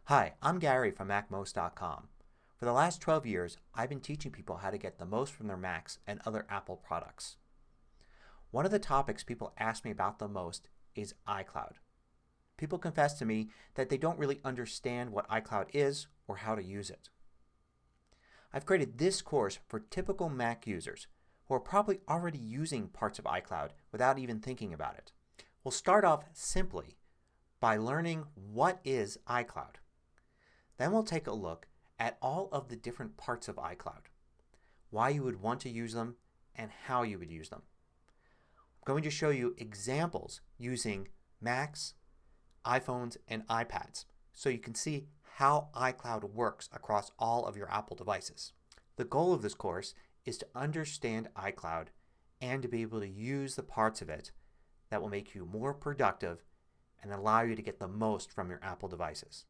Hi, I'm Gary from MacMost.com. For the last 12 years I've been teaching people how to get the most from their Macs and other Apple products. One of the topics people ask me about the most is iCloud. People confess to me that they don't really understand what iCloud is or how to use it. I've created this course for typical Mac users who are probably already using parts of iCloud without even thinking about it. We'll start off simply by learning what is iCloud. Then we'll take a look at all of the different parts of iCloud, why you would want to use them, and how you would use them. I'm going to show you examples using Macs, iPhones, and iPads so you can see how iCloud works across all of your Apple devices. The goal of this course is to understand iCloud and to be able to use the parts of it that will make you more productive and allow you to get the most from your Apple devices.